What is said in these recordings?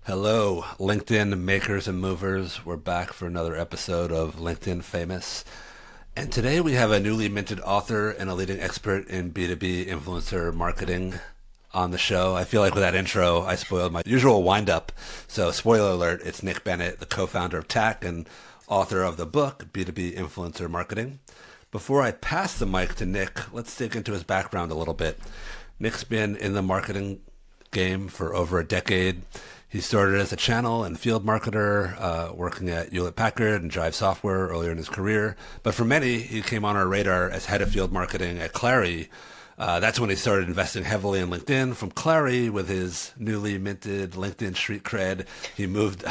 Hello, LinkedIn makers and movers. We're back for another episode of LinkedIn Famous. And today we have a newly minted author and a leading expert in B2B influencer marketing on the show. I feel like with that intro, I spoiled my usual wind-up. So spoiler alert, it's Nick Bennett, the co-founder of TAC and author of the book, B2B Influencer Marketing. Before I pass the mic to Nick, let's dig into his background a little bit. Nick's been in the marketing game for over a decade. He started as a channel and field marketer, working at Hewlett-Packard and Drive Software earlier in his career. But for many, he came on our radar as head of field marketing at Clary. That's when he started investing heavily in LinkedIn. From Clary, with his newly minted LinkedIn street cred, he moved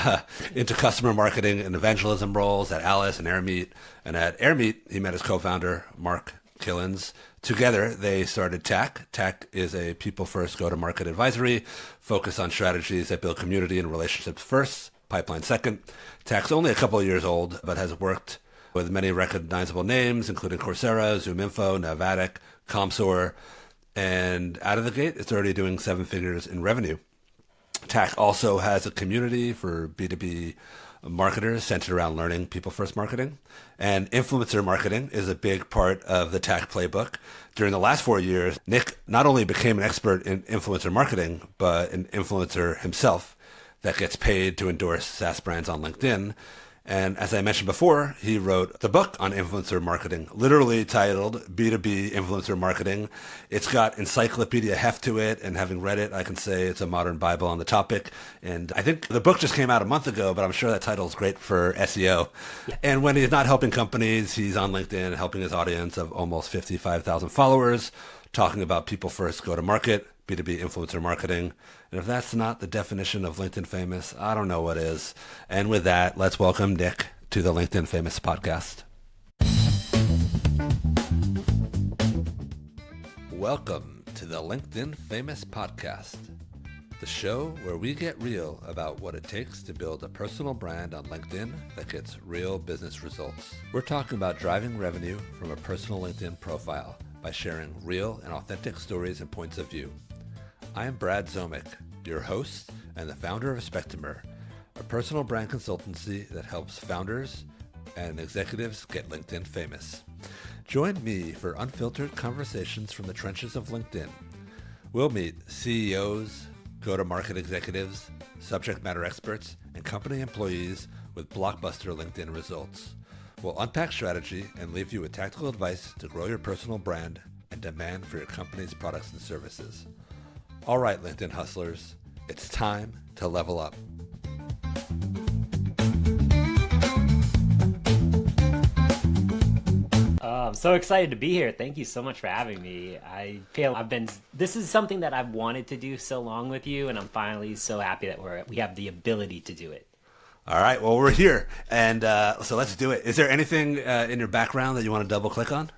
into customer marketing and evangelism roles at Alice and Airmeet. And at Airmeet, he met his co-founder, Mark Killens. Together, they started TAC. TAC is a people-first go-to-market advisory focused on strategies that build community and relationships first, pipeline second. TAC's only a couple of years old, but has worked with many recognizable names, including Coursera, ZoomInfo, Navatic, Comsor, and out of the gate, it's already doing 7 figures in revenue. TAC also has a community for B2B marketers centered around learning people-first marketing. And influencer marketing is a big part of the TAC playbook. During the last 4 years, Nick not only became an expert in influencer marketing, but an influencer himself that gets paid to endorse SaaS brands on LinkedIn. And as I mentioned before, he wrote the book on influencer marketing, literally titled B2B Influencer Marketing. It's got encyclopedia heft to it, and having read it, I can say it's a modern Bible on the topic. And I think the book just came out a month ago, but I'm sure that title is great for SEO. Yeah. And when he's not helping companies, he's on LinkedIn helping his audience of almost 55,000 followers, talking about people first go to market, B2B influencer marketing. And if that's not the definition of LinkedIn Famous, I don't know what is. And with that, let's welcome Nick to the LinkedIn Famous podcast. Welcome to the LinkedIn Famous podcast, the show where we get real about what it takes to build a personal brand on LinkedIn that gets real business results. We're talking about driving revenue from a personal LinkedIn profile by sharing real and authentic stories and points of view. I am Brad Zomick, your host and the founder of Spectimer, a personal brand consultancy that helps founders and executives get LinkedIn famous. Join me for unfiltered conversations from the trenches of LinkedIn. We'll meet CEOs, go-to-market executives, subject matter experts, and company employees with blockbuster LinkedIn results. We'll unpack strategy and leave you with tactical advice to grow your personal brand and demand for your company's products and services. All right, LinkedIn hustlers, it's time to level up. I'm so excited to be here. Thank you so much for having me. This is something that I've wanted to do so long with you, and I'm finally so happy that we have the ability to do it. All right, well, we're here, and so let's do it. Is there anything in your background that you want to double click on?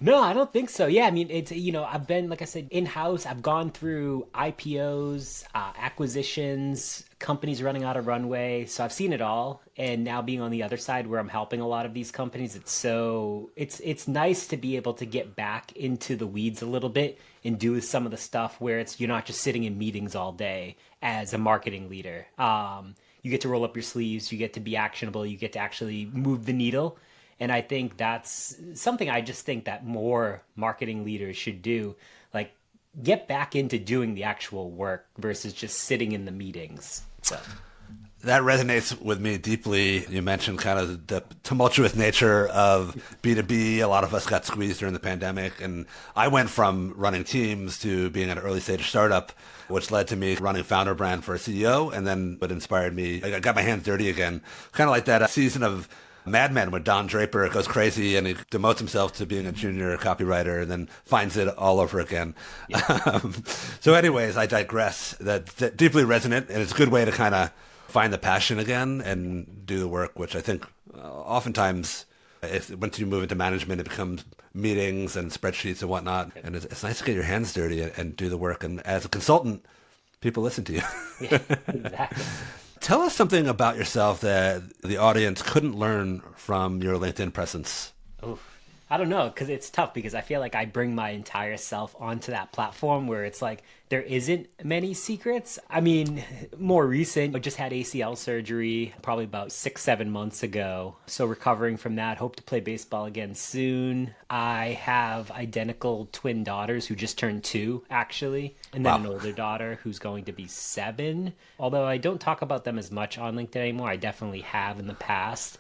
No, I don't think so. Yeah, I mean, it's, I've been, like I said, in-house. I've gone through IPOs, acquisitions, companies running out of runway. So I've seen it all. And now being on the other side where I'm helping a lot of these companies, it's nice to be able to get back into the weeds a little bit and do some of the stuff where you're not just sitting in meetings all day as a marketing leader. You get to roll up your sleeves, you get to be actionable, you get to actually move the needle. And I think that's something I just think that more marketing leaders should do, like get back into doing the actual work versus just sitting in the meetings. So that resonates with me deeply. You mentioned kind of the tumultuous nature of B2B. A lot of us got squeezed during the pandemic. And I went from running teams to being an early stage startup, which led to me running founder brand for a CEO. And then what inspired me, I got my hands dirty again, kind of like that season of Mad Men with Don Draper goes crazy and he demotes himself to being a junior copywriter and then finds it all over again. Yeah. So anyways, I digress. That's deeply resonant, and it's a good way to kind of find the passion again and do the work, which I think oftentimes once you move into management, it becomes meetings and spreadsheets and whatnot. And it's nice to get your hands dirty and do the work. And as a consultant, people listen to you. Yeah, exactly. Tell us something about yourself that the audience couldn't learn from your LinkedIn presence. Oh, I don't know, because it's tough because I feel like I bring my entire self onto that platform where it's like there isn't many secrets. I mean, more recent, I just had ACL surgery probably about 6, 7 months ago. So recovering from that, hope to play baseball again soon. I have identical twin daughters who just turned 2, actually, and then Wow. an older daughter who's going to be 7. Although I don't talk about them as much on LinkedIn anymore, I definitely have in the past.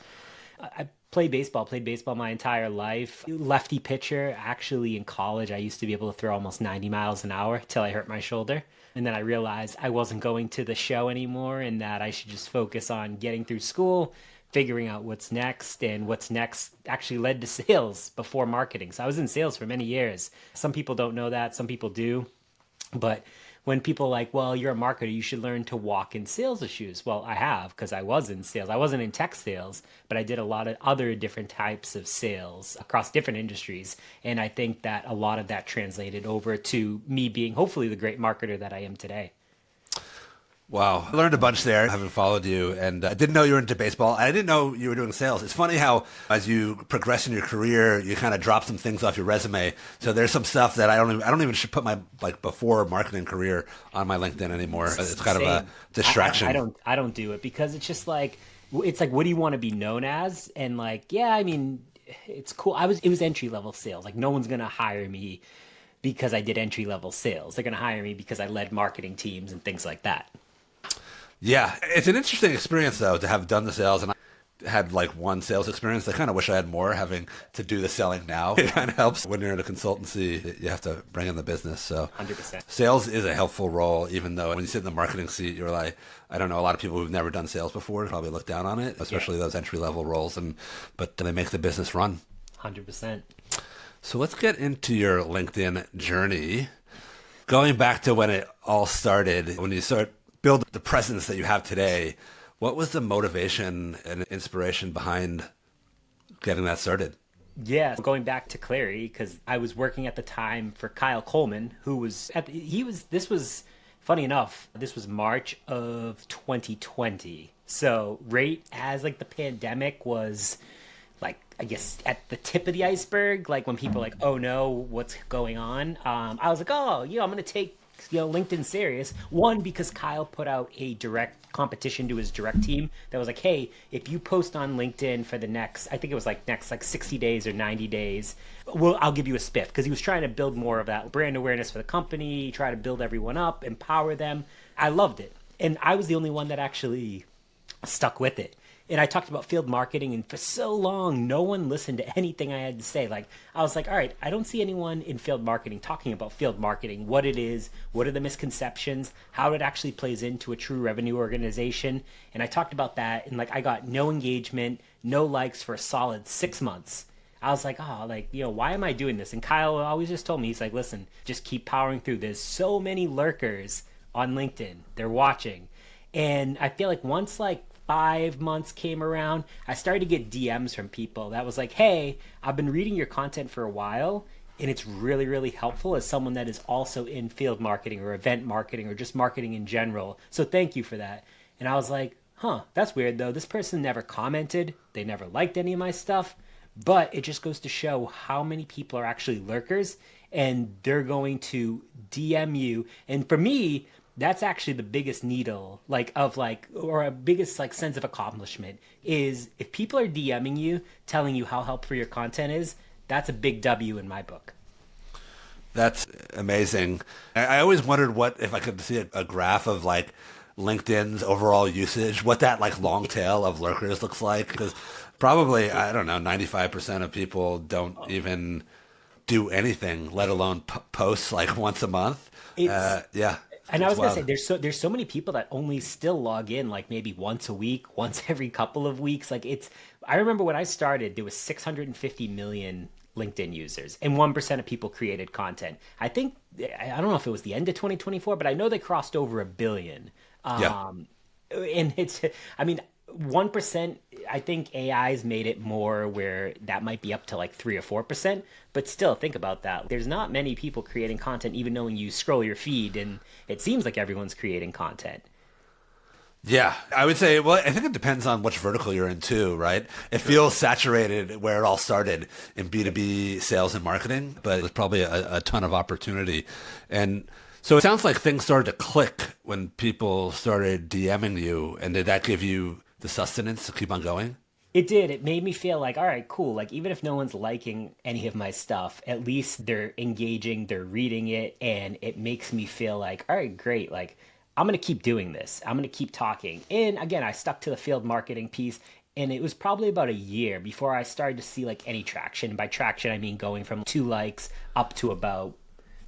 I played baseball my entire life. Lefty pitcher. Actually, in college, I used to be able to throw almost 90 miles an hour till I hurt my shoulder. And then I realized I wasn't going to the show anymore and that I should just focus on getting through school, figuring out what's next. And what's next actually led to sales before marketing. So I was in sales for many years. Some people don't know that, some people do. But when people are like, well, you're a marketer, you should learn to walk in sales shoes. Well, I have because I was in sales. I wasn't in tech sales, but I did a lot of other different types of sales across different industries. And I think that a lot of that translated over to me being hopefully the great marketer that I am today. Wow. I learned a bunch there, having followed you, and I didn't know you were into baseball. I didn't know you were doing sales. It's funny how, as you progress in your career, you kind of drop some things off your resume. So there's some stuff that I don't even should put my like before marketing career on my LinkedIn anymore. It's kind of a Same. distraction. I don't do it because it's like what do you want to be known as? And like, yeah, I mean, it's cool. It was entry level sales. Like no one's gonna hire me because I did entry level sales. They're gonna hire me because I led marketing teams and things like that. Yeah, it's an interesting experience though to have done the sales, and I had like one sales experience. I kind of wish I had more, having to do the selling now. It kind of helps when you're in a consultancy. You have to bring in the business. So 100%. sales is a helpful role, even though when you sit in the marketing seat, you're like, I don't know, a lot of people who've never done sales before probably look down on it, especially those entry level roles. But they make the business run. 100%. So let's get into your LinkedIn journey. Going back to when it all started, when you start build the presence that you have today, what was the motivation and inspiration behind getting that started? Yeah, going back to Clary, because I was working at the time for Kyle Coleman, who was this was funny enough, this was March of 2020. So right as like the pandemic was like, I guess at the tip of the iceberg, like when people are like, oh no, what's going on? I was like, oh, I'm going to take LinkedIn serious. One, because Kyle put out a direct competition to his direct team that was like, hey, if you post on LinkedIn for the next, I think it was like next like 60 days or 90 days, I'll give you a spiff, because he was trying to build more of that brand awareness for the company, try to build everyone up, empower them. I loved it. And I was the only one that actually stuck with it. And I talked about field marketing, and for so long, no one listened to anything I had to say. Like, I was like, all right, I don't see anyone in field marketing talking about field marketing, what it is, what are the misconceptions, how it actually plays into a true revenue organization. And I talked about that, and like, I got no engagement, no likes for a solid 6 months. I was like, oh, like, why am I doing this? And Kyle always just told me, he's like, listen, just keep powering through. There's so many lurkers on LinkedIn. They're watching. And I feel like once like 5 months came around, I started to get DMs from people that was like, hey, I've been reading your content for a while, and it's really, really helpful as someone that is also in field marketing or event marketing or just marketing in general. So thank you for that. And I was like, huh, that's weird though. This person never commented. They never liked any of my stuff. But it just goes to show how many people are actually lurkers, and they're going to DM you. And for me, that's actually the biggest needle, or a biggest like sense of accomplishment is if people are DMing you, telling you how helpful your content is. That's a big W in my book. That's amazing. I always wondered what if I could see a graph of like LinkedIn's overall usage, what that like long tail of lurkers looks like, because probably, I don't know, 95% of people don't even do anything, let alone post like once a month. Yeah. And I It's was gonna wild. say, there's so many people that only still log in like maybe once a week, once every couple of weeks. Like I remember when I started, there was 650 million LinkedIn users, and 1% of people created content. I think I don't know if it was the end of 2024, but I know they crossed over a billion. Yeah. And I mean, 1%, I think AI's made it more where that might be up to like 3 or 4%, but still think about that. There's not many people creating content, even knowing you scroll your feed and it seems like everyone's creating content. Yeah, I would say, well, I think it depends on which vertical you're in too, right? It feels saturated where it all started in B2B sales and marketing, but there's probably a ton of opportunity. And so it sounds like things started to click when people started DMing you. And did that give you the sustenance to keep on going? It did. It made me feel like, all right, cool. Like, even if no one's liking any of my stuff, at least they're engaging, they're reading it, and it makes me feel like, all right, great. Like, I'm going to keep doing this. I'm going to keep talking. And again, I stuck to the field marketing piece, and it was probably about a year before I started to see like any traction. By traction, I mean going from 2 likes up to about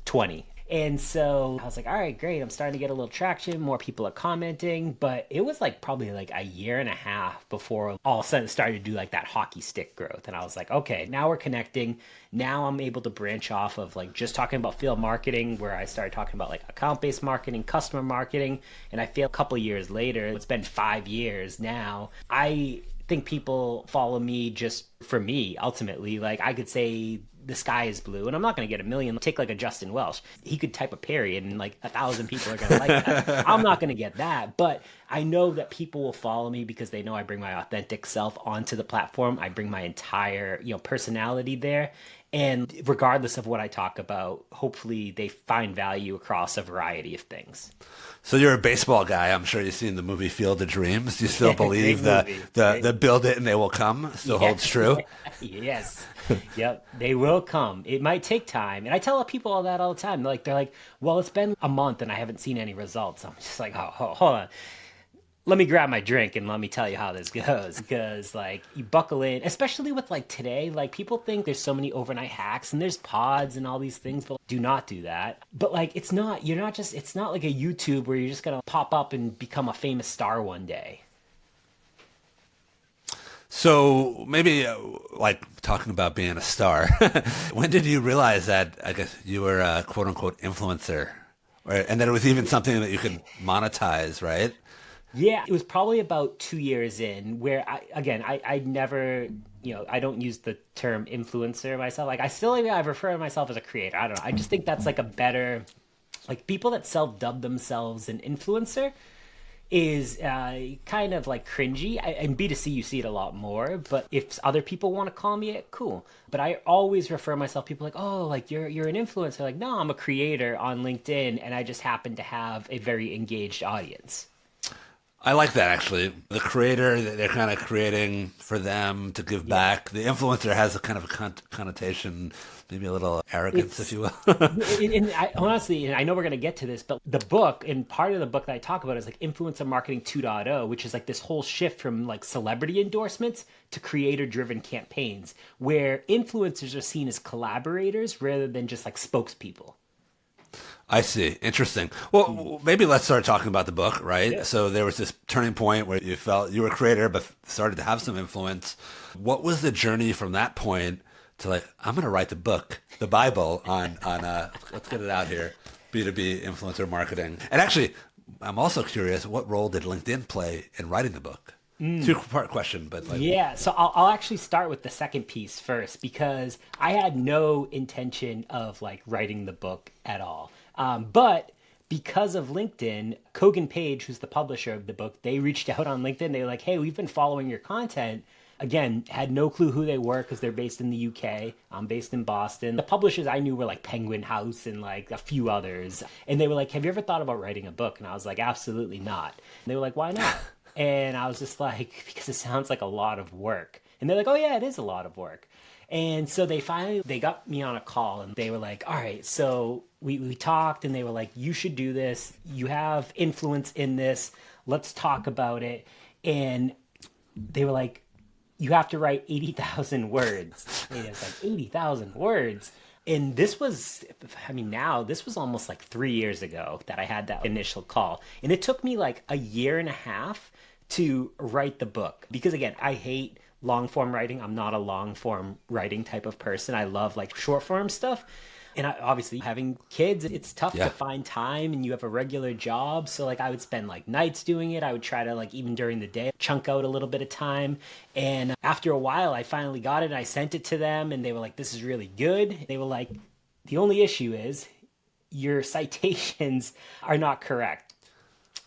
20. And so I was like, all right, great. I'm starting to get a little traction. More people are commenting. But it was like probably like a year and a half before all of a sudden it started to do like that hockey stick growth. And I was like, okay, now we're connecting. Now I'm able to branch off of like just talking about field marketing, where I started talking about like account based marketing, customer marketing. And I feel a couple years later, it's been 5 years now. I think people follow me just for me ultimately. Like, I could say the sky is blue, and I'm not going to get a million. Take like a Justin Welsh, he could type a period and like 1,000 people are going to like that. I'm not going to get that, but I know that people will follow me because they know I bring my authentic self onto the platform. I bring my entire personality there, and regardless of what I talk about, hopefully they find value across a variety of things. So you're a baseball guy. I'm sure you've seen the movie Field of Dreams. Do you still Great believe movie. the build it and they will come still Yeah. holds true? Yes. Yep. They will come. It might take time. And I tell people all that all the time. They're like, well, it's been a month and I haven't seen any results. I'm just like, oh, hold on. Let me grab my drink and let me tell you how this goes. Because like you buckle in, especially with like today, like people think there's so many overnight hacks and there's pods and all these things, but do not do that. But like it's not like a YouTube where you're just gonna pop up and become a famous star one day. So maybe like talking about being a star, when did you realize that I guess you were a quote unquote influencer, right? And that it was even something that you could monetize, right? Yeah, it was probably about 2 years in where I never, I don't use the term influencer myself. Like I refer to myself as a creator. I don't know. I just think that's like a better, like people that self-dub themselves an influencer is kind of like cringy. In B2C, you see it a lot more. But if other people want to call me it, cool. But I always refer myself. People like, oh, like you're an influencer. Like, no, I'm a creator on LinkedIn, and I just happen to have a very engaged audience. I like that actually. The creator, they're kind of creating for them to give Yeah. back. The influencer has a kind of a connotation, maybe a little arrogance, if It's you will. and I, honestly, and I know we're going to get to this, but the book and part of the book that I talk about is like influencer marketing 2.0, which is like this whole shift from like celebrity endorsements to creator driven campaigns where influencers are seen as collaborators rather than just like spokespeople. I see. Interesting. Well, maybe let's start talking about the book, right? Yeah. So there was this turning point where you felt you were a creator, but started to have some influence. What was the journey from that point to like, I'm going to write the book, the Bible on let's get it out here, B2B influencer marketing. And actually, I'm also curious, what role did LinkedIn play in writing the book? Two-part question, but like, Yeah, so I'll actually start with the second piece first because I had no intention of like writing the book at all. But because of LinkedIn, Kogan Page, who's the publisher of the book, they reached out on LinkedIn. They were like, hey, we've been following your content. Again, had no clue who they were because they're based in the UK. I'm based in Boston. The publishers I knew were like Penguin House and like a few others. And they were like, have you ever thought about writing a book? And I was like, absolutely not. And they were like, why not? And I was just like, because it sounds like a lot of work. And they're like, oh yeah, it is a lot of work. And so they got me on a call and they were like, all right, so we talked and they were like, you should do this. You have influence in this. Let's talk about it. And they were like, you have to write 80,000 words. And it's like 80,000 words. And this was, I mean, now this was almost like 3 years ago that I had that initial call. And it took me like a year and a half to write the book. Because again, I hate long form writing. I'm not a long form writing type of person. I love like short form stuff. And obviously having kids, it's tough yeah. to find time and you have a regular job. So like I would spend like nights doing it. I would try to like even during the day, chunk out a little bit of time. And after a while, I finally got it and I sent it to them and they were like, this is really good. They were like, the only issue is your citations are not correct.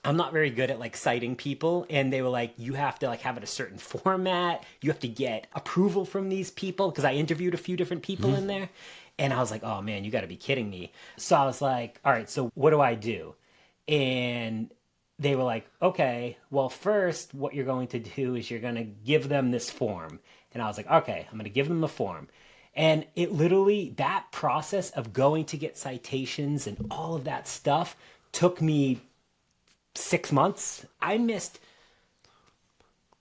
I'm not very good at like citing people, and they were like, you have to like have it a certain format. You have to get approval from these people because I interviewed a few different people in there, and I was like, oh man, you got to be kidding me. So I was like, all right, so what do I do? And they were like, okay, well, first, what you're going to do is you're going to give them this form. And I was like, okay, I'm going to give them the form. And it literally, that process of going to get citations and all of that stuff took me 6 months. I missed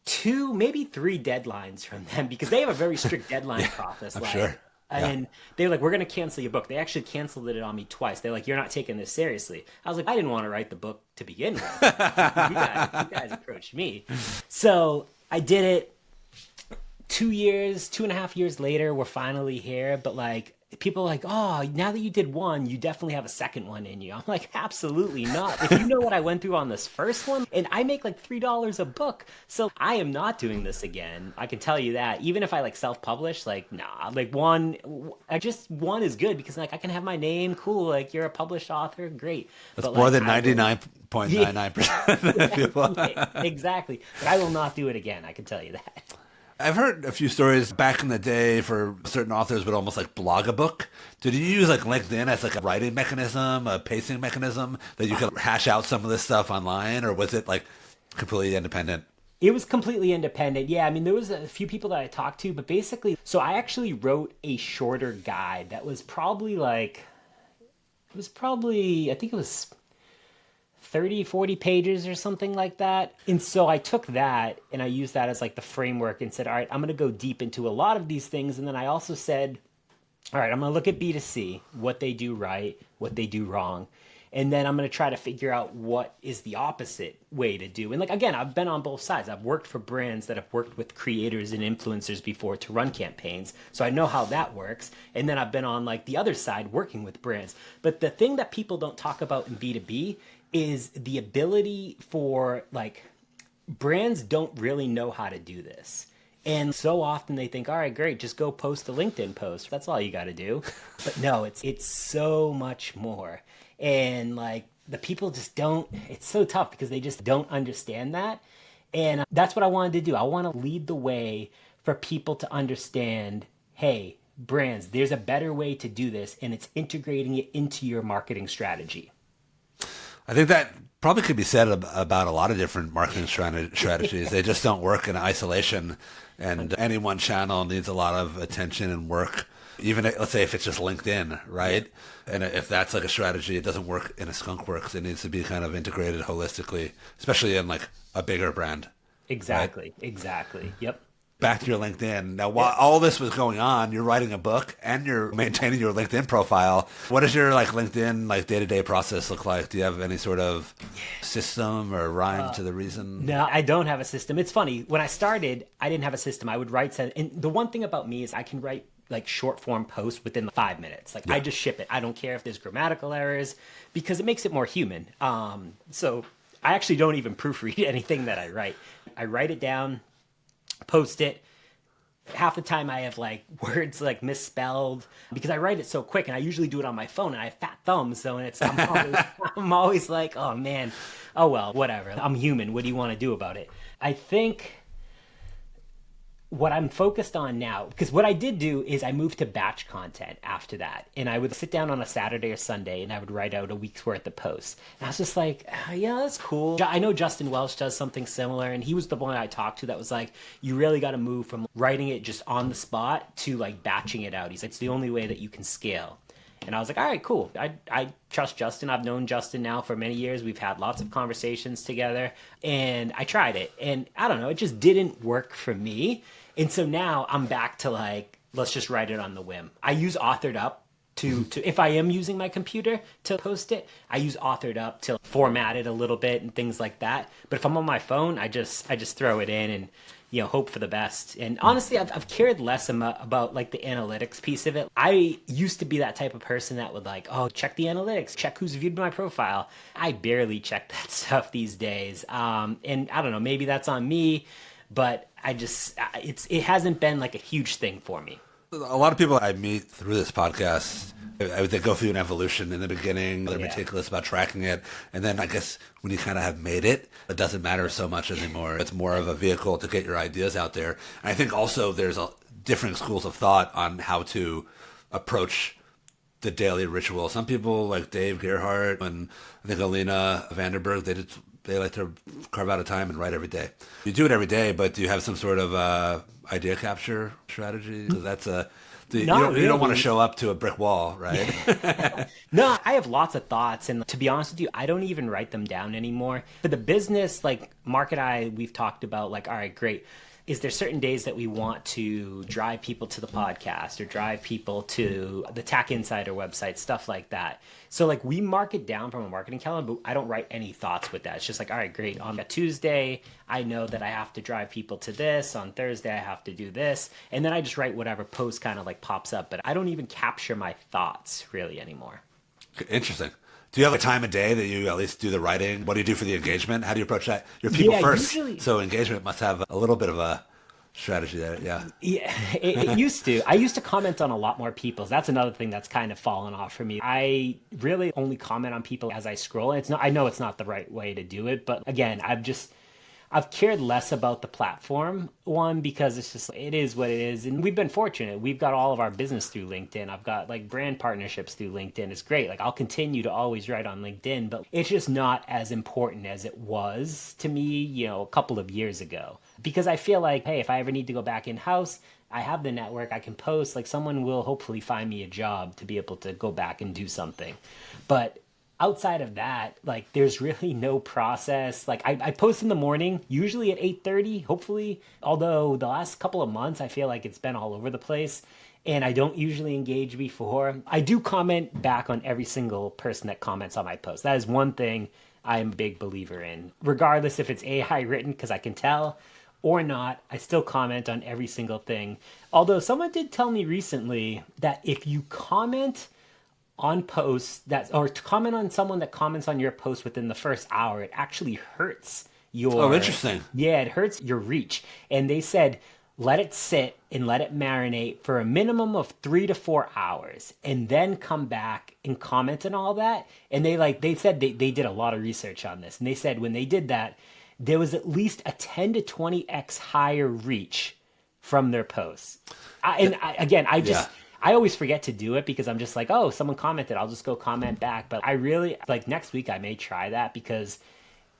two, maybe three deadlines from them because they have a very strict deadline process. I'm Like, sure. Yeah. and they were like, we're going to cancel your book. They actually canceled it on me twice. They're like, you're not taking this seriously. I was like, I didn't want to write the book to begin with. You guys approached me. So I did it. 2 years, 2.5 years later, we're finally here. But like, people are like, oh, now that you did one, you definitely have a second one in you. I'm like, absolutely not. If you know what I went through on this first one, and I make like $3 a book, so I am not doing this again. I can tell you that. Even if I like self-publish, like, nah, like one is good because like I can have my name, cool, like you're a published author, great. That's But more like, than 99.99% of people. Exactly. But I will not do it again. I can tell you that. I've heard a few stories back in the day for certain authors would almost like blog a book. Did you use like LinkedIn as like a writing mechanism, a pacing mechanism that you could hash out some of this stuff online, or was it like completely independent? It was completely independent. Yeah, I mean, there was a few people that I talked to, but basically, so I actually wrote a shorter guide that was probably like, I think it was 30, 40 pages or something like that. And so I took that and I used that as like the framework and said, all right, I'm going to go deep into a lot of these things. And then I also said, all right, I'm going to look at B2C, what they do right, what they do wrong. And then I'm going to try to figure out what is the opposite way to do. And like, again, I've been on both sides. I've worked for brands that have worked with creators and influencers before to run campaigns. So I know how that works. And then I've been on like the other side working with brands. But the thing that people don't talk about in B2B is the ability for like brands don't really know how to do this. And so often they think, all right, great, just go post a LinkedIn post. That's all you got to do. But no, it's so much more. And like the people just don't, it's so tough because they just don't understand that. And that's what I wanted to do. I want to lead the way for people to understand, hey, brands, there's a better way to do this, and it's integrating it into your marketing strategy. I think that probably could be said about a lot of different marketing strategies. They just don't work in isolation, and any one channel needs a lot of attention and work. Even let's say if it's just LinkedIn, right? And if that's like a strategy, it doesn't work in a skunkworks. It needs to be kind of integrated holistically, especially in like a bigger brand. Exactly. Right? Exactly. Yep. Back to your LinkedIn. Now, while all this was going on, you're writing a book and you're maintaining your LinkedIn profile. What does your like LinkedIn like day-to-day process look like? Do you have any sort of system or rhyme to the reason? No, I don't have a system. It's funny. When I started, I didn't have a system. I would write, and the one thing about me is I can write like short form posts within 5 minutes. Like I just ship it. I don't care if there's grammatical errors because it makes it more human. So I actually don't even proofread anything that I write. I write it down, post it. Half the time I have like words like misspelled because I write it so quick, and I usually do it on my phone, and I have fat thumbs, so I'm always like, oh man, oh well, whatever. I'm human. What do you want to do about it? I think what I'm focused on now, because what I did do is I moved to batch content after that. And I would sit down on a Saturday or Sunday and I would write out a week's worth of posts. And I was just like, yeah, that's cool. I know Justin Welch does something similar. And he was the one I talked to that was like, you really got to move from writing it just on the spot to like batching it out. He's like, it's the only way that you can scale. And I was like, all right, cool. I trust Justin. I've known Justin now for many years. We've had lots of conversations together. And I tried it. And I don't know, it just didn't work for me. And so now I'm back to like, let's just write it on the whim. I use Authored Up to if I am using my computer to post it, I use Authored Up to format it a little bit and things like that. But if I'm on my phone, I just throw it in and hope for the best. And honestly, I've cared less about like the analytics piece of it. I used to be that type of person that would like, oh, check the analytics, check who's viewed my profile. I barely check that stuff these days. And I don't know, maybe that's on me, but it hasn't been like a huge thing for me. A lot of people I meet through this podcast They go through an evolution in the beginning. They're Yeah. meticulous about tracking it. And then I guess when you kind of have made it, it doesn't matter so much anymore. It's more of a vehicle to get your ideas out there. And I think also there's different schools of thought on how to approach the daily ritual. Some people like Dave Gerhardt and I think Alina Vanderberg, they like to carve out a time and write every day. You do it every day, but do you have some sort of idea capture strategy? 'Cause that's you don't want to show up to a brick wall, right? No, I have lots of thoughts, and to be honest with you, I don't even write them down anymore. For the business, like Mark and I, we've talked about like, all right, great. Is there certain days that we want to drive people to the podcast or drive people to the Tack Insider website, stuff like that? So like we mark it down from a marketing calendar, but I don't write any thoughts with that. It's just like, all right, great. On a Tuesday, I know that I have to drive people to this. On Thursday, I have to do this. And then I just write whatever post kind of like pops up. But I don't even capture my thoughts really anymore. Interesting. Do you have a time of day that you at least do the writing? What do you do for the engagement? How do you approach that? You're people first, usually, so engagement must have a little bit of a strategy there. Yeah. Yeah, it used to. I used to comment on a lot more people's. That's another thing that's kind of fallen off for me. I really only comment on people as I scroll. It's not. I know it's not the right way to do it, but again, I've cared less about the platform, one, because it is what it is. And we've been fortunate. We've got all of our business through LinkedIn. I've got like brand partnerships through LinkedIn. It's great. Like I'll continue to always write on LinkedIn, but it's just not as important as it was to me, a couple of years ago. Because I feel like, hey, if I ever need to go back in-house, I have the network, I can post, like someone will hopefully find me a job to be able to go back and do something. But outside of that, like there's really no process. Like I post in the morning, usually at 8:30, hopefully. Although the last couple of months, I feel like it's been all over the place. And I don't usually engage before. I do comment back on every single person that comments on my post. That is one thing I'm a big believer in. Regardless if it's AI written, because I can tell, or not, I still comment on every single thing. Although someone did tell me recently that if you comment on posts or to comment on someone that comments on your post within the first hour, it actually hurts your... Oh, interesting. Yeah, it hurts your reach. And they said, let it sit and let it marinate for a minimum of 3 to 4 hours and then come back and comment on all that. And they said they did a lot of research on this. And they said when they did that, there was at least a 10 to 20x higher reach from their posts. I always forget to do it because I'm just like, oh, someone commented, I'll just go comment back. But I really, like next week, I may try that because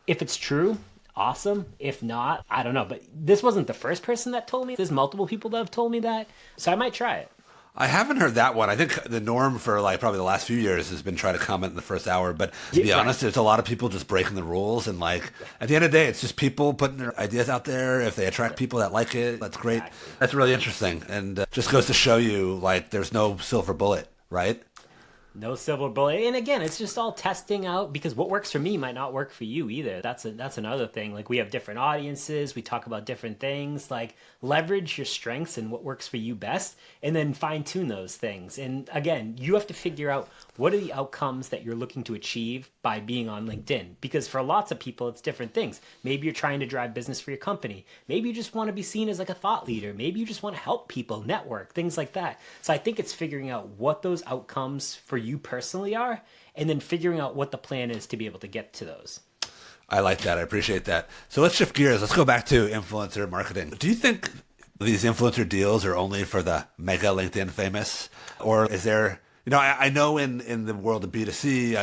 if it's true, awesome. If not, I don't know. But this wasn't the first person that told me. There's multiple people that have told me that. So I might try it. I haven't heard that one. I think the norm for like probably the last few years has been try to comment in the first hour. But to be honest, there's a lot of people just breaking the rules. And like at the end of the day, it's just people putting their ideas out there. If they attract people that like it, that's great. Exactly. That's really interesting. And just goes to show you like there's no silver bullet, right? No silver bullet. And again, it's just all testing out because what works for me might not work for you either. That's another thing. Like we have different audiences. We talk about different things. Like leverage your strengths and what works for you best and then fine tune those things. And again, you have to figure out what are the outcomes that you're looking to achieve by being on LinkedIn? Because for lots of people, it's different things. Maybe you're trying to drive business for your company. Maybe you just want to be seen as like a thought leader. Maybe you just want to help people, network, things like that. So I think it's figuring out what those outcomes for you personally are, and then figuring out what the plan is to be able to get to those. I like that. I appreciate that. So let's shift gears. Let's go back to influencer marketing. Do you think these influencer deals are only for the mega LinkedIn famous? Or is there... I know in the world of B2C,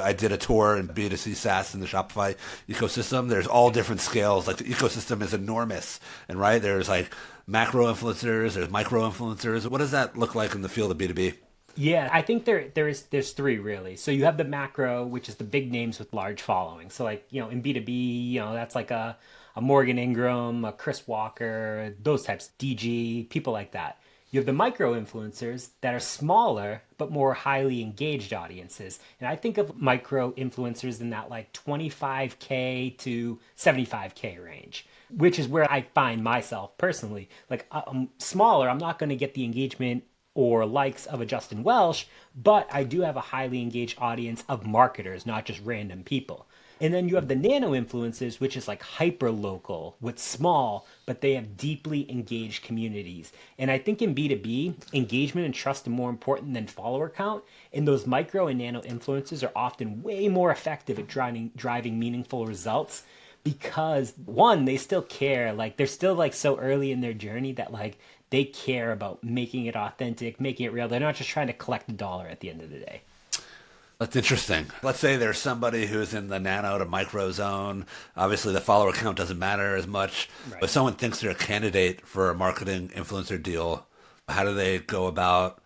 I did a tour in B2C SaaS in the Shopify ecosystem. There's all different scales. Like the ecosystem is enormous. And right, there's like macro influencers, there's micro influencers. What does that look like in the field of B2B? Yeah, I think there's three really. So you have the macro, which is the big names with large followings. So like, in B2B, that's like a Morgan Ingram, a Chris Walker, those types, DG, people like that. You have the micro influencers that are smaller, but more highly engaged audiences. And I think of micro influencers in that like 25K to 75K range, which is where I find myself personally. Like I'm smaller, I'm not going to get the engagement or likes of a Justin Welsh, but I do have a highly engaged audience of marketers, not just random people. And then you have the nano influencers, which is like hyper local with small, but they have deeply engaged communities. And I think in B2B, engagement and trust are more important than follower count. And those micro and nano influencers are often way more effective at driving meaningful results because one, they still care. Like they're still like so early in their journey that like they care about making it authentic, making it real. They're not just trying to collect a dollar at the end of the day. That's interesting. Let's say there's somebody who's in the nano to micro zone. Obviously, the follower count doesn't matter as much, Right. but someone thinks they're a candidate for a marketing influencer deal. How do they go about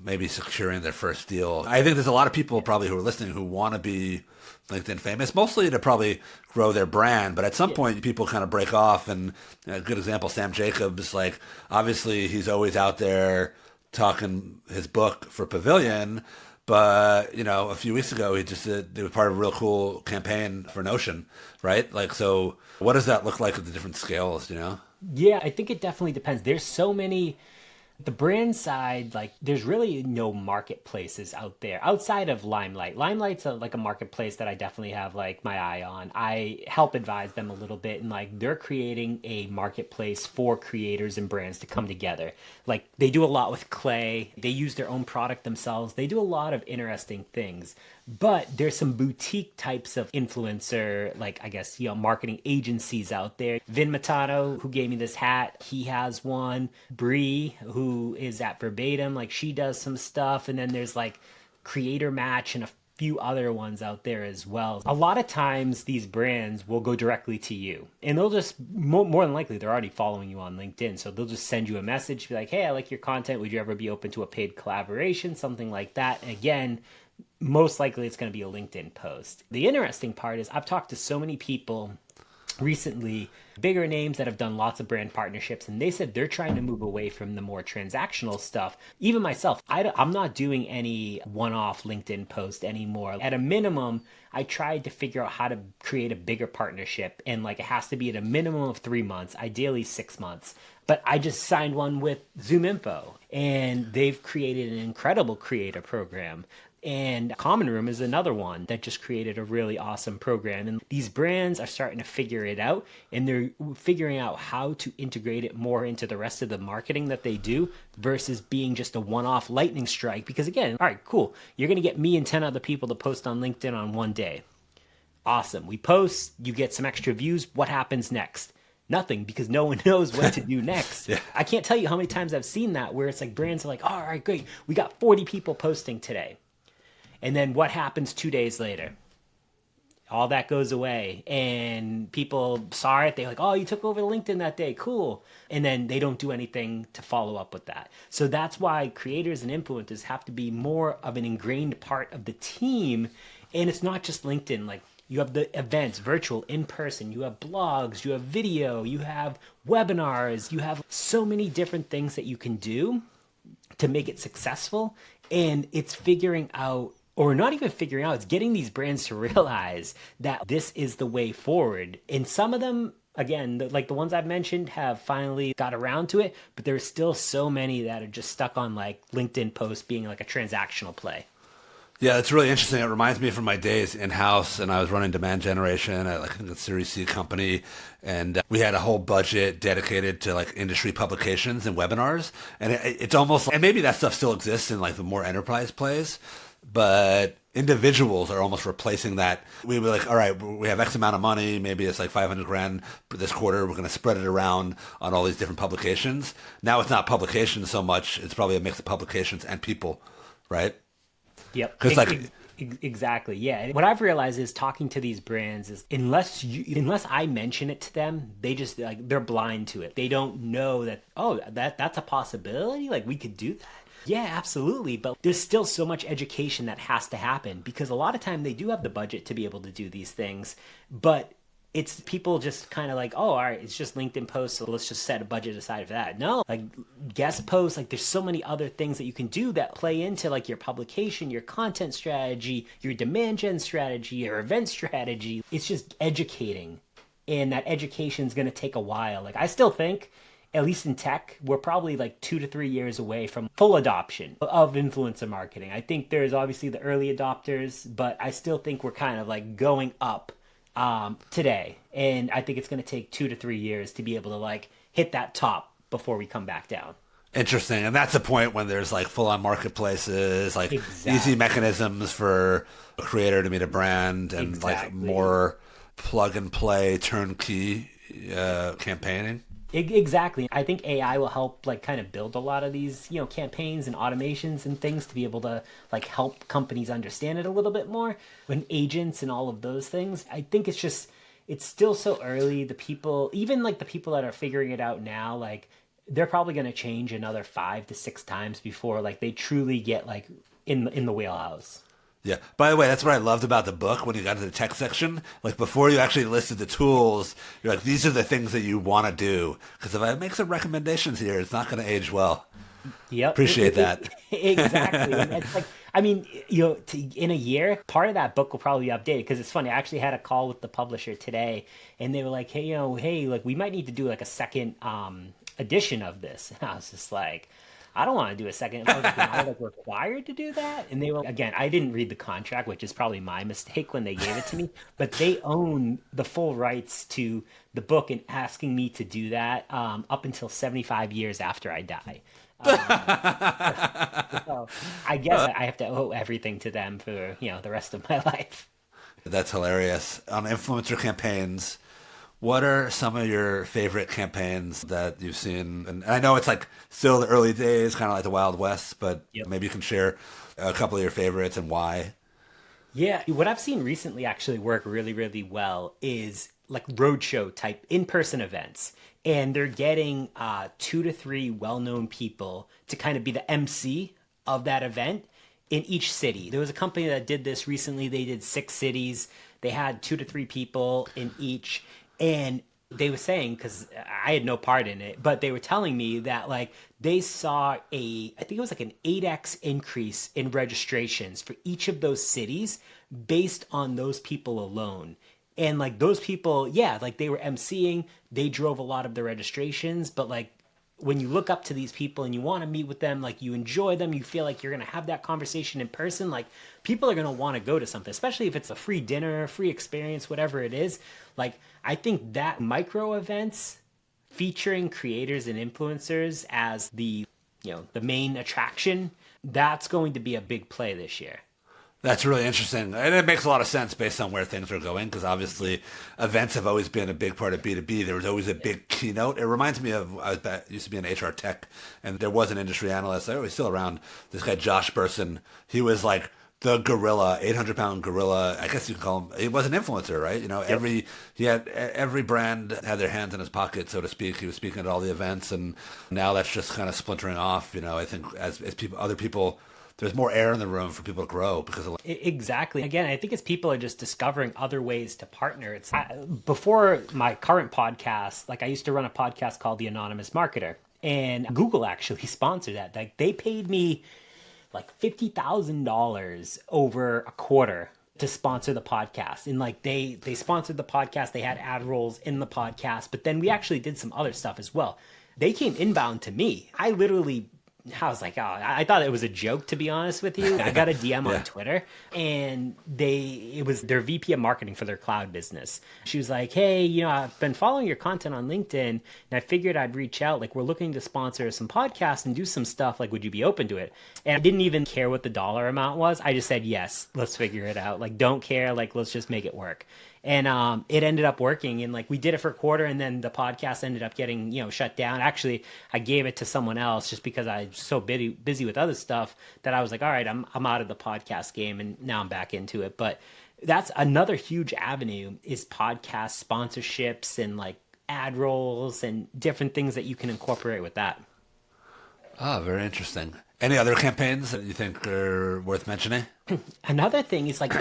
maybe securing their first deal? I think there's a lot of people probably who are listening who want to be LinkedIn famous, mostly to probably grow their brand. But at some point, people kind of break off. And a good example, Sam Jacobs, like obviously he's always out there talking his book for Pavilion. But, a few weeks ago, he was part of a real cool campaign for Notion, right? Like, so what does that look like at the different scales? Yeah, I think it definitely depends. There's so many. The brand side, like, there's really no marketplaces out there outside of Limelight. Limelight's like a marketplace that I definitely have like my eye on. I help advise them a little bit, and like they're creating a marketplace for creators and brands to come together. Like they do a lot with clay. They use their own product themselves. They do a lot of interesting things. But there's some boutique types of influencer, like I guess, marketing agencies out there. Vin Matano, who gave me this hat, he has one. Bree, who is at Verbatim, like she does some stuff. And then there's like Creator Match and a few other ones out there as well. A lot of times these brands will go directly to you, and they'll just more than likely they're already following you on LinkedIn, so they'll just send you a message, be like, hey, I like your content, would you ever be open to a paid collaboration, something like that. And again, most likely it's going to be a LinkedIn post. The interesting part is I've talked to so many people recently, bigger names that have done lots of brand partnerships, and they said they're trying to move away from the more transactional stuff. Even myself, I'm not doing any one-off LinkedIn post anymore. At a minimum, I tried to figure out how to create a bigger partnership, and like it has to be at a minimum of 3 months, ideally 6 months. But I just signed one with Zoom Info, and they've created an incredible creator program. And Common Room is another one that just created a really awesome program. And these brands are starting to figure it out, and they're figuring out how to integrate it more into the rest of the marketing that they do versus being just a one-off lightning strike. Because again, all right, cool. You're going to get me and 10 other people to post on LinkedIn on one day. Awesome. We post, you get some extra views. What happens next? Nothing, because no one knows what to do next. Yeah. I can't tell you how many times I've seen that where it's like brands are like, all right, great. We got 40 people posting today. And then what happens 2 days later? All that goes away, and people saw it. They're like, oh, you took over LinkedIn that day. Cool. And then they don't do anything to follow up with that. So that's why creators and influencers have to be more of an ingrained part of the team. And it's not just LinkedIn. Like you have the events, virtual, in person. You have blogs, you have video, you have webinars. You have so many different things that you can do to make it successful. And it's figuring out, or not even figuring out, it's getting these brands to realize that this is the way forward. And some of them, again, like the ones I've mentioned, have finally got around to it, but there's still so many that are just stuck on like LinkedIn posts being like a transactional play. Yeah, it's really interesting. It reminds me from my days in-house, and I was running demand generation at like a Series C company, and we had a whole budget dedicated to like industry publications and webinars. And it's almost, and maybe that stuff still exists in like the more enterprise plays, but individuals are almost replacing that. We were like, all right, we have X amount of money. Maybe it's like 500 grand for this quarter. We're going to spread it around on all these different publications. Now it's not publications so much. It's probably a mix of publications and people, right? Yep. Because like, Exactly. Yeah. What I've realized is talking to these brands is unless I mention it to them, they just like they're blind to it. They don't know that, oh, that's a possibility. Like we could do that. Yeah, absolutely. But there's still so much education that has to happen because a lot of time they do have the budget to be able to do these things, but it's people just kind of like, oh, all right, it's just LinkedIn posts, so let's just set a budget aside for that. No, like guest posts, like there's so many other things that you can do that play into like your publication, your content strategy, your demand gen strategy, your event strategy. It's just educating, and that education is going to take a while. Like I still think, at least in tech, we're probably like 2 to 3 years away from full adoption of influencer marketing. I think there's obviously the early adopters, but I still think we're kind of like going up today, and I think it's going to take 2 to 3 years to be able to like hit that top before we come back down. Interesting. And that's the point when there's like full on marketplaces, like easy Exactly. mechanisms for a creator to meet a brand and like Exactly. more plug and play turnkey campaigning. Exactly. I think AI will help like kind of build a lot of these, campaigns and automations and things to be able to like help companies understand it a little bit more. When agents and all of those things, I think it's still so early. The people, even like the people that are figuring it out now, like they're probably going to change another 5 to 6 times before like they truly get like in the wheelhouse. Yeah. By the way, that's what I loved about the book when you got to the tech section. Like before you actually listed the tools, you're like, these are the things that you want to do. Because if I make some recommendations here, it's not going to age well. Yep, Appreciate that. exactly. And it's like, I mean, in a year, part of that book will probably be updated because it's funny. I actually had a call with the publisher today, and they were like, "Hey, hey, like we might need to do like a second edition of this." And I was just like, "I don't want to do a second." I was like, "Am I like required to do that?" And they were again, I didn't read the contract, which is probably my mistake when they gave it to me. But they own the full rights to the book and asking me to do that up until 75 years after I die. So I guess I have to owe everything to them for, the rest of my life. That's hilarious. On influencer campaigns, what are some of your favorite campaigns that you've seen? And I know it's like still the early days, kind of like the Wild West, but Yep. maybe you can share a couple of your favorites and why. Yeah, what I've seen recently actually work really, really well is like roadshow type in-person events. And they're getting 2 to 3 well-known people to kind of be the MC of that event in each city. There was a company that did this recently. They did 6 cities. They had 2 to 3 people in each. And they were saying, because I had no part in it, but they were telling me that like they saw I think it was like an 8x increase in registrations for each of those cities based on those people alone. And like those people, yeah, like they were emceeing, they drove a lot of the registrations, but like when you look up to these people and you want to meet with them, like you enjoy them, you feel like you're going to have that conversation in person, like people are going to want to go to something, especially if it's a free dinner, free experience, whatever it is. Like I think that micro events featuring creators and influencers as the main attraction, that's going to be a big play this year. That's really interesting. And it makes a lot of sense based on where things are going because obviously events have always been a big part of B2B. There was always a big keynote. It reminds me of, used to be in HR tech, and there was an industry analyst. He's still around. This guy, Josh Burson. He was like the gorilla, 800-pound gorilla. I guess you can call him. He was an influencer, right? Yep. He had every brand had their hands in his pocket, so to speak. He was speaking at all the events, and now that's just kind of splintering off. I think as people, other people there's more air in the room for people to grow because of Exactly. Again, I think it's people are just discovering other ways to partner. Before my current podcast, like I used to run a podcast called The Anonymous Marketer, and Google actually sponsored that. Like they paid me like $50,000 over a quarter to sponsor the podcast. And like they sponsored the podcast, they had ad rolls in the podcast, but then we actually did some other stuff as well. They came inbound to me. I was like, oh, I thought it was a joke, to be honest with you. I got a DM on yeah. Twitter, and it was their VP of marketing for their cloud business. She was like, hey, I've been following your content on LinkedIn, and I figured I'd reach out. Like, we're looking to sponsor some podcasts and do some stuff. Like, would you be open to it? And I didn't even care what the dollar amount was. I just said, yes, let's figure it out. Like, don't care. Like, let's just make it work. And it ended up working, and like we did it for a quarter, and then the podcast ended up getting shut down. Actually, I gave it to someone else just because I was so busy with other stuff that I was like, all right, I'm out of the podcast game, and now I'm back into it. But that's another huge avenue is podcast sponsorships and like ad rolls and different things that you can incorporate with that. Ah, very interesting. Any other campaigns that you think are worth mentioning? Another thing is like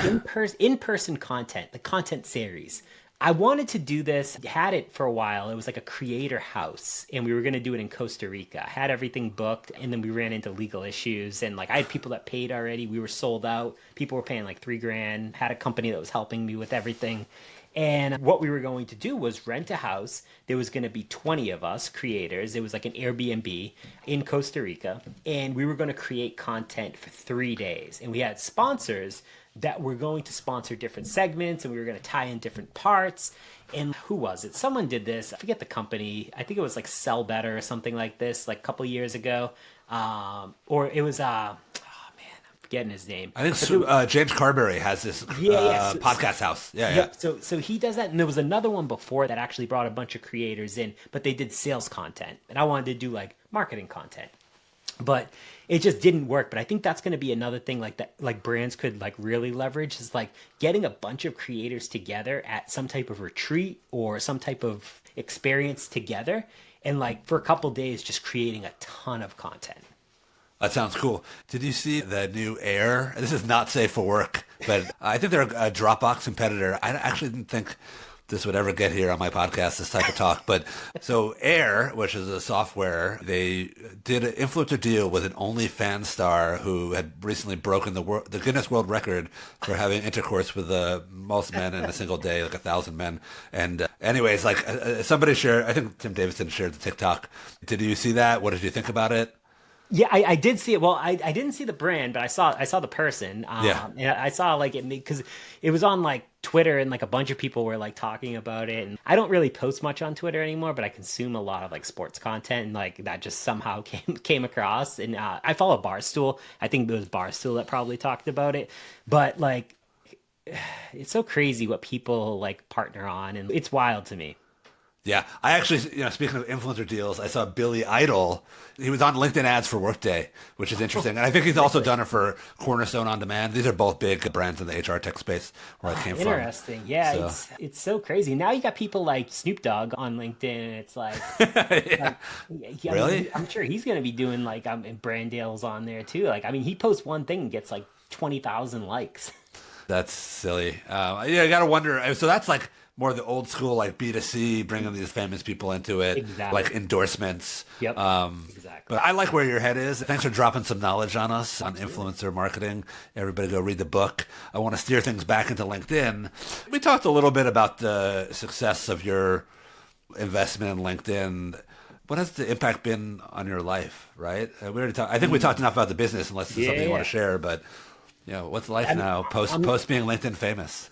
in person content, the content series. I wanted to do this, had it for a while. It was like a creator house, and we were going to do it in Costa Rica. I had everything booked, and then we ran into legal issues. And like I had people that paid already. We were sold out. People were paying like 3 grand. Had a company that was helping me with everything. And what we were going to do was rent a house. There was going to be 20 of us creators. It was like an Airbnb in Costa Rica. And we were going to create content for 3 days. And we had sponsors that were going to sponsor different segments, and we were going to tie in different parts. And who was it? Someone did this. I forget the company. I think it was like Sell Better or something like this, like a couple years ago. Or it was forgetting his name. I think James Carberry has this podcast house. Yeah, yeah. So he does that, and there was another one before that actually brought a bunch of creators in, but they did sales content, and I wanted to do like marketing content, but it just didn't work. But I think that's going to be another thing like that, like brands could like really leverage, is like getting a bunch of creators together at some type of retreat or some type of experience together, and like for a couple days just creating a ton of content. That sounds cool. Did you see the new Air? This is not safe for work, but I think they're a Dropbox competitor. I actually didn't think this would ever get here on my podcast, this type of talk. But so Air, which is a software, they did an influencer deal with an OnlyFans star who had recently broken the Guinness World Record for having intercourse with the most men in a single day, like 1,000 men. And anyways, like somebody shared, I think Tim Davidson shared the TikTok. Did you see that? What did you think about it? Yeah, I did see it. Well, I didn't see the brand, but I saw the person. Yeah. And I saw like it because it was on like Twitter, and like a bunch of people were like talking about it. And I don't really post much on Twitter anymore, but I consume a lot of like sports content, and like that just somehow came across. And I follow Barstool. I think it was Barstool that probably talked about it. But like, it's so crazy what people like partner on, and it's wild to me. Yeah, I actually, speaking of influencer deals, I saw Billy Idol. He was on LinkedIn ads for Workday, which is interesting. And I think he's also done it for Cornerstone On Demand. These are both big brands in the HR tech space where I came from. Interesting. Yeah, so. It's so crazy. Now you got people like Snoop Dogg on LinkedIn, and it's like, yeah. Really? I'm sure he's going to be doing like brand deals on there too. Like, I mean, he posts one thing and gets like 20,000 likes. That's silly. I got to wonder. So that's like more the old school, like B2C, bringing these famous people into it, exactly. Like endorsements. Yep. Exactly. But I like where your head is. Thanks for dropping some knowledge on us on influencer marketing. Everybody go read the book. I want to steer things back into LinkedIn. We talked a little bit about the success of your investment in LinkedIn. What has the impact been on your life, right? We already talked. I think we talked enough about the business, unless there's something you want to share, but... what's life now post being LinkedIn famous?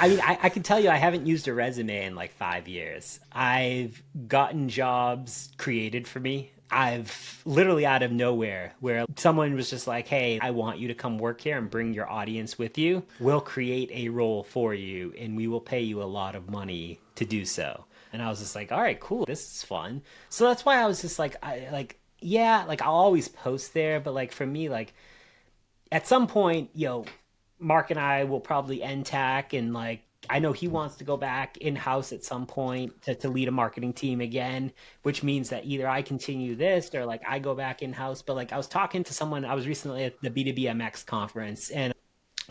I mean, I can tell you I haven't used a resume in like 5 years. I've gotten jobs created for me. I've literally out of nowhere where someone was just like, hey, I want you to come work here and bring your audience with you. We'll create a role for you and we will pay you a lot of money to do so. And I was just like, all right, cool. This is fun. So that's why I was just like, I'll always post there. But like for me, like, at some point, Mark and I will probably end TAC, and like I know he wants to go back in-house at some point to lead a marketing team again, which means that either I continue this or like I go back in-house. But like I was talking to someone, I was recently at the B2B MX conference, and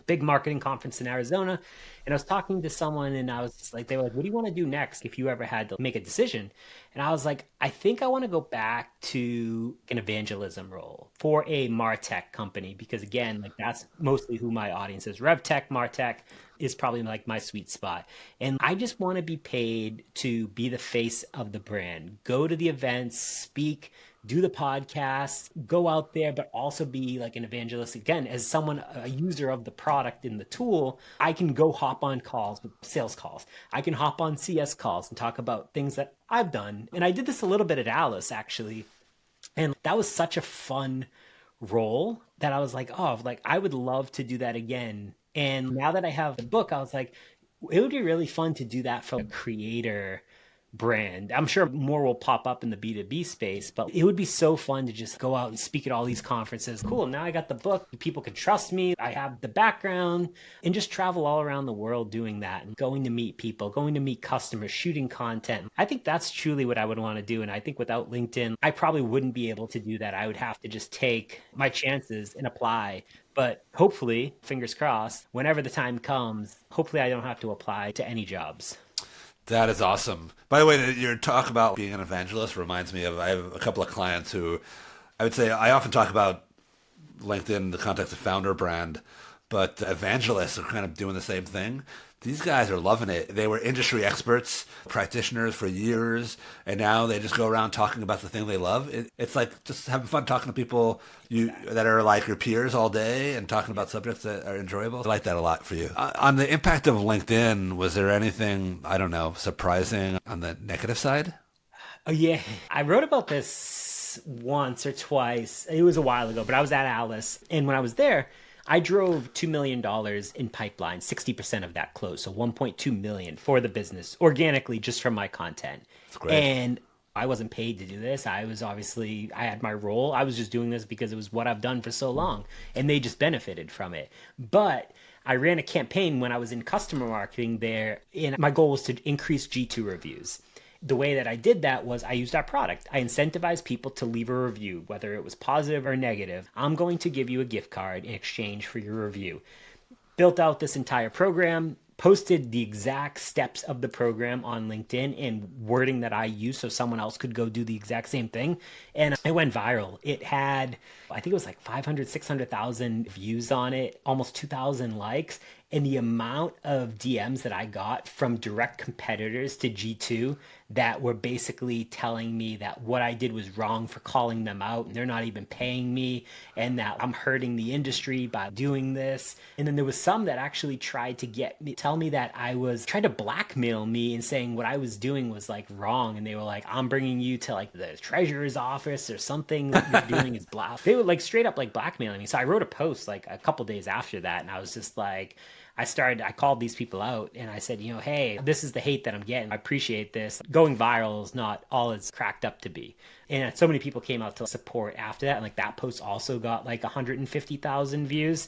big marketing conference in Arizona. And I was talking to someone, and I was just like, they were like, what do you want to do next if you ever had to make a decision? And I was like, I think I want to go back to an evangelism role for a MarTech company, because again, like that's mostly who my audience is. RevTech, MarTech is probably like my sweet spot. And I just want to be paid to be the face of the brand, go to the events, speak, do the podcast, go out there, but also be like an evangelist. Again, as someone, a user of the product in the tool, I can go hop on calls with sales calls. I can hop on CS calls and talk about things that I've done. And I did this a little bit at Alice, actually. And that was such a fun role that I was like, oh, like I would love to do that again. And now that I have the book, I was like, it would be really fun to do that for a creator brand. I'm sure more will pop up in the B2B space, but it would be so fun to just go out and speak at all these conferences. Cool, now I got the book. People can trust me. I have the background, and just travel all around the world doing that and going to meet people, going to meet customers, shooting content. I think that's truly what I would want to do. And I think without LinkedIn, I probably wouldn't be able to do that. I would have to just take my chances and apply. But hopefully, fingers crossed, whenever the time comes, hopefully I don't have to apply to any jobs. That is awesome. By the way, your talk about being an evangelist reminds me of, I have a couple of clients who, I would say, I often talk about LinkedIn in the context of founder brand, but evangelists are kind of doing the same thing. these guys are loving it. They were industry experts, practitioners for years, and now they just go around talking about the thing they love. It's like just having fun talking to people that are like your peers all day and talking about subjects that are enjoyable. I like that a lot for you. On the impact of LinkedIn, was there anything, I don't know, surprising on the negative side? Oh yeah, I wrote about this once or twice. It was a while ago, but I was at Alice, and when I was there, I drove $2 million in pipeline. 60% of that closed, so 1.2 million for the business organically just from my content. It's great. And I wasn't paid to do this. I had my role. I was just doing this because it was what I've done for so long, and they just benefited from it. But I ran a campaign when I was in customer marketing there, and my goal was to increase G2 reviews. The way that I did that was I used our product. I incentivized people to leave a review, whether it was positive or negative. I'm going to give you a gift card in exchange for your review. Built out this entire program, posted the exact steps of the program on LinkedIn and wording that I used so someone else could go do the exact same thing. And it went viral. It had, I think it was like 500, 600,000 views on it, almost 2,000 likes. And the amount of DMs that I got from direct competitors to G2 that were basically telling me that what I did was wrong for calling them out and they're not even paying me and that I'm hurting the industry by doing this. And then there was some that actually tried to tell me that I was trying to blackmail me and saying what I was doing was like wrong. And they were like, I'm bringing you to like the treasurer's office or something that you're doing is blah. They were like straight up like blackmailing me. So I wrote a post like a couple days after that and I was just like, I called these people out and I said, hey, this is the hate that I'm getting. I appreciate this. Going viral is not all it's cracked up to be. And so many people came out to support after that. And like that post also got like 150,000 views.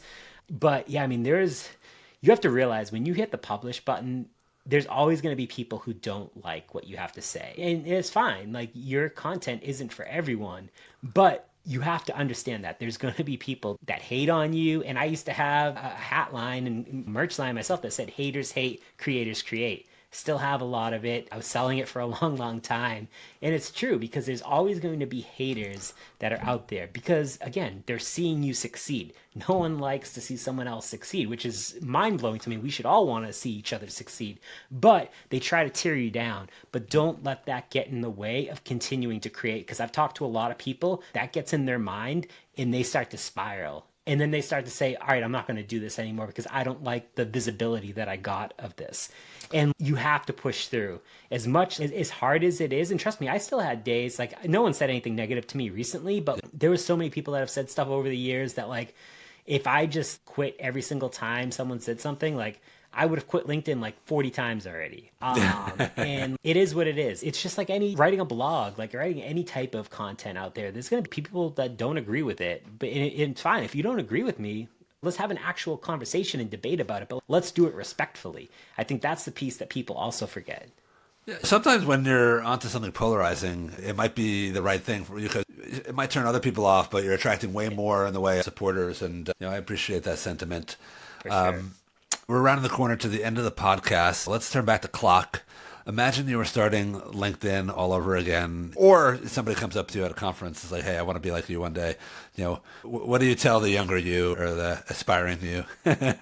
But yeah, I mean, you have to realize when you hit the publish button, there's always going to be people who don't like what you have to say. And it's fine. Like your content isn't for everyone, but you have to understand that there's going to be people that hate on you. And I used to have a hat line and merch line myself that said haters hate, creators create. Still have a lot of it. I was selling it for a long, long time. And it's true because there's always going to be haters that are out there because, again, they're seeing you succeed. No one likes to see someone else succeed, which is mind-blowing to me. We should all want to see each other succeed. But they try to tear you down. But don't let that get in the way of continuing to create because I've talked to a lot of people that gets in their mind and they start to spiral. And then they start to say, all right, I'm not going to do this anymore because I don't like the visibility that I got of this. And you have to push through as hard as it is. And trust me, I still had days like no one said anything negative to me recently, but there was so many people that have said stuff over the years that like, if I just quit every single time someone said something, like I would have quit LinkedIn like 40 times already. And it is what it is. It's just like writing a blog, like writing any type of content out there. There's going to be people that don't agree with it, but it's fine. If you don't agree with me, let's have an actual conversation and debate about it, but let's do it respectfully. I think that's the piece that people also forget. Yeah, sometimes when you're onto something polarizing, it might be the right thing for you because it might turn other people off, but you're attracting way more in the way of supporters. And I appreciate that sentiment. For sure. We're rounding the corner to the end of the podcast. Let's turn back the clock. Imagine you were starting LinkedIn all over again, or somebody comes up to you at a conference and is like, hey, I want to be like you one day. What do you tell the younger you or the aspiring you?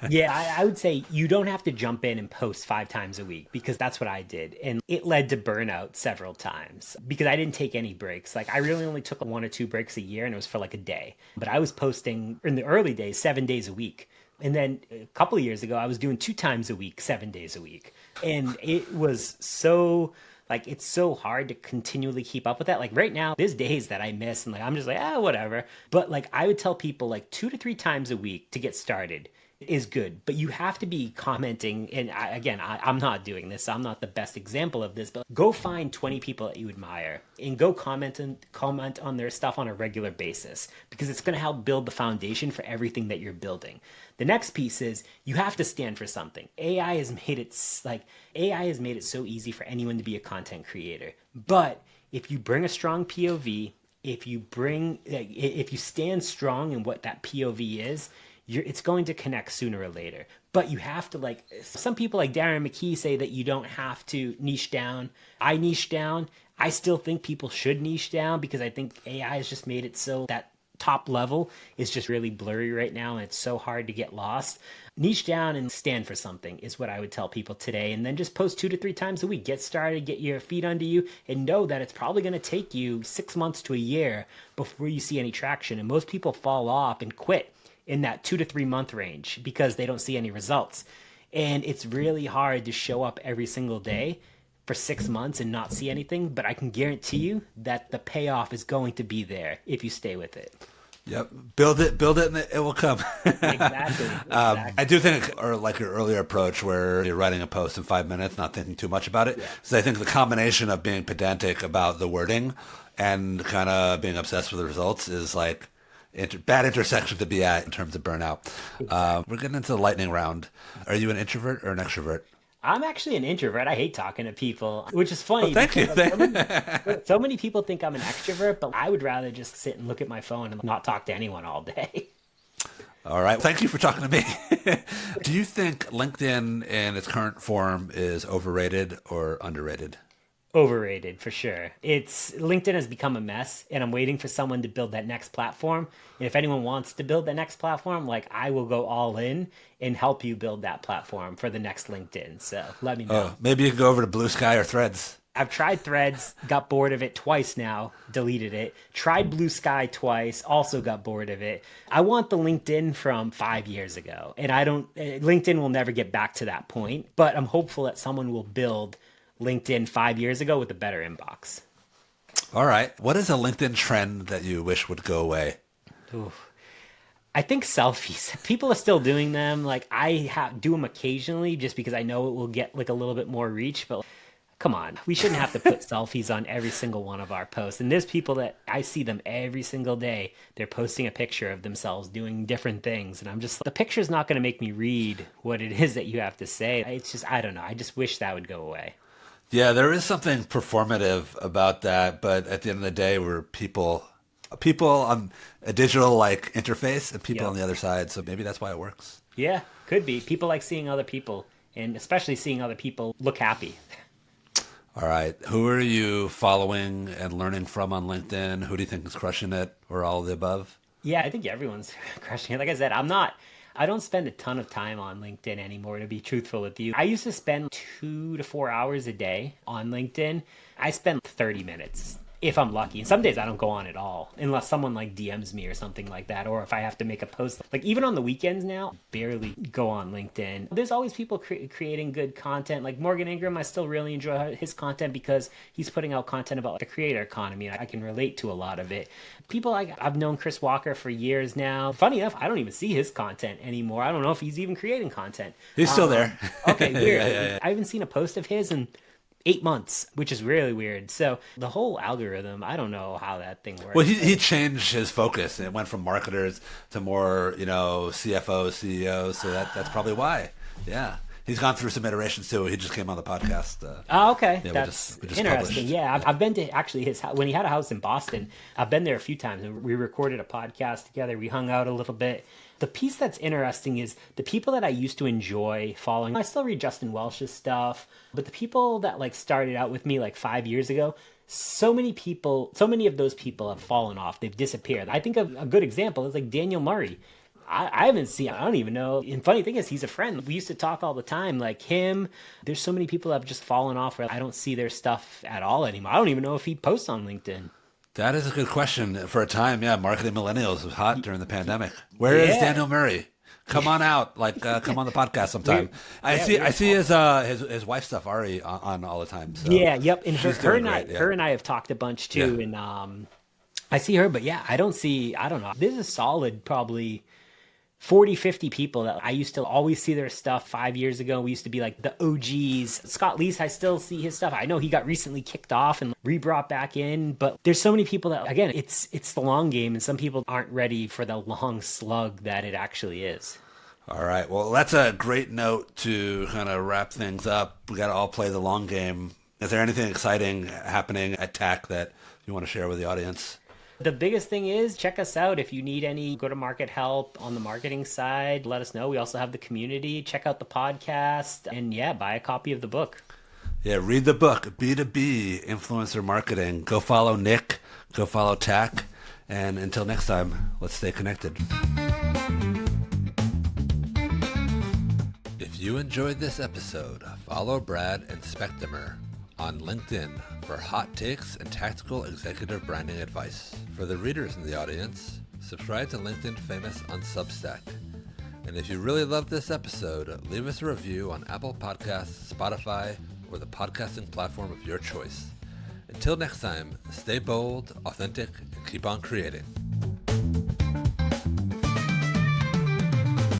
Yeah, I would say you don't have to jump in and post 5 times a week because that's what I did. And it led to burnout several times because I didn't take any breaks. Like I really only took 1 or 2 breaks a year and it was for like a day. But I was posting in the early days, 7 days a week. And then a couple of years ago, I was doing 2 times a week, 7 days a week. And it was so, like, it's so hard to continually keep up with that. Like right now, there's days that I miss and like, I'm just like, whatever. But like, I would tell people like 2 to 3 times a week to get started is good, but you have to be commenting. And I'm not doing this. So I'm not the best example of this, but go find 20 people that you admire and go comment on their stuff on a regular basis because it's going to help build the foundation for everything that you're building. The next piece is you have to stand for something. AI has made it so easy for anyone to be a content creator. But if you bring a strong POV, if you stand strong in what that POV is, it's going to connect sooner or later. But you have to some people like Darren McKee say that you don't have to niche down. I niche down. I still think people should niche down because I think AI has just made it so that top level is just really blurry right now, and it's so hard to get lost. Niche down and stand for something is what I would tell people today. And then just post 2 to 3 times a week. Get started, get your feet under you, and know that it's probably going to take you 6 months to a year before you see any traction. And most people fall off and quit in that 2 to 3 month range because they don't see any results. And it's really hard to show up every single day for 6 months and not see anything. But I can guarantee you that the payoff is going to be there if you stay with it. Yep. Build it, and it will come. Exactly. I do think, or like your earlier approach where you're writing a post in 5 minutes, not thinking too much about it. So I think the combination of being pedantic about the wording and kind of being obsessed with the results is like bad intersection to be at in terms of burnout. We're getting into the lightning round. Are you an introvert or an extrovert? I'm actually an introvert. I hate talking to people, which is funny. Thank you. So many people think I'm an extrovert, but I would rather just sit and look at my phone and not talk to anyone all day. All right. Thank you for talking to me. Do you think LinkedIn in its current form is overrated or underrated? Overrated for sure. LinkedIn has become a mess, and I'm waiting for someone to build that next platform. And if anyone wants to build that next platform, like, I will go all in and help you build that platform for the next LinkedIn. So let me know. Maybe you can go over to Blue Sky or Threads. I've tried Threads, got bored of it twice now, deleted it. Tried Blue Sky twice, also got bored of it. I want the LinkedIn from 5 years ago, and LinkedIn will never get back to that point, but I'm hopeful that someone will build LinkedIn 5 years ago with a better inbox. All right. What is a LinkedIn trend that you wish would go away? Oof. I think selfies. People are still doing them. Like, I do them occasionally just because I know it will get like a little bit more reach, but come on, we shouldn't have to put selfies on every single one of our posts. And there's people that I see them every single day. They're posting a picture of themselves doing different things. And I'm just, the picture's not going to make me read what it is that you have to say. It's just, I don't know. I just wish that would go away. Yeah, there is something performative about that, but at the end of the day, we're people on a digital like interface and people on the other side. So maybe that's why it works. Yeah, could be. People like seeing other people, and especially seeing other people look happy. All right. Who are you following and learning from on LinkedIn? Who do you think is crushing it, or all of the above? Yeah, I think everyone's crushing it. Like I said, I don't spend a ton of time on LinkedIn anymore, to be truthful with you. I used to spend 2 to 4 hours a day on LinkedIn. I spend 30 minutes if I'm lucky. And some days I don't go on at all unless someone like DMs me or something like that, or if I have to make a post. Like, even on the weekends now, barely go on LinkedIn. There's always people creating good content. Like Morgan Ingram, I still really enjoy his content because he's putting out content about the creator economy, and I can relate to a lot of it. People like, I've known Chris Walker for years now. Funny enough, I don't even see his content anymore. I don't know if he's even creating content. He's still there. Okay, weird. Yeah. I haven't seen a post of his in 8 months, which is really weird. So the whole algorithm, I don't know how that thing works. Well, he changed his focus. It went from marketers to more, CFOs, CEOs. So that's probably why. Yeah. He's gone through some iterations too. He just came on the podcast. Okay. Yeah, that's we just interesting. published. Yeah, I've been to actually his house when he had a house in Boston. I've been there a few times, and we recorded a podcast together. We hung out a little bit. The piece that's interesting is the people that I used to enjoy following. I still read Justin Welsh's stuff, but the people that like started out with me like 5 years ago, so many of those people have fallen off. They've disappeared. I think a good example is like Daniel Murray. I haven't seen, I don't even know. And funny thing is, he's a friend. We used to talk all the time, like him. There's so many people that have just fallen off where I don't see their stuff at all anymore. I don't even know if he posts on LinkedIn. That is a good question. For a time, yeah, marketing millennials was hot during the pandemic. Where is Daniel Murray? Come on out, come on the podcast sometime. I see his wife stuff Ari on all the time. So yeah, yep. And her and I have talked a bunch too, Yeah. and I see her, but yeah, I don't know. There's a solid probably 40, 50 people that I used to always see their stuff 5 years ago. We used to be like the OGs. Scott Leese, I still see his stuff. I know he got recently kicked off and re-brought back in, but there's so many people that, again, it's the long game, and some people aren't ready for the long slug that it actually is. All right. Well, that's a great note to kind of wrap things up. We got to all play the long game. Is there anything exciting happening at TAC that you want to share with the audience? The biggest thing is check us out. If you need any go-to-market help on the marketing side, let us know. We also have the community. Check out the podcast, and buy a copy of the book. Yeah, read the book, B2B Influencer Marketing. Go follow Nick. Go follow TAC. And until next time, let's stay connected. If you enjoyed this episode, follow Brad and Spectimer on LinkedIn for hot takes and tactical executive branding advice. For the readers in the audience, subscribe to LinkedIn Famous on Substack. And if you really loved this episode, leave us a review on Apple Podcasts, Spotify, or the podcasting platform of your choice. Until next time, stay bold, authentic, and keep on creating.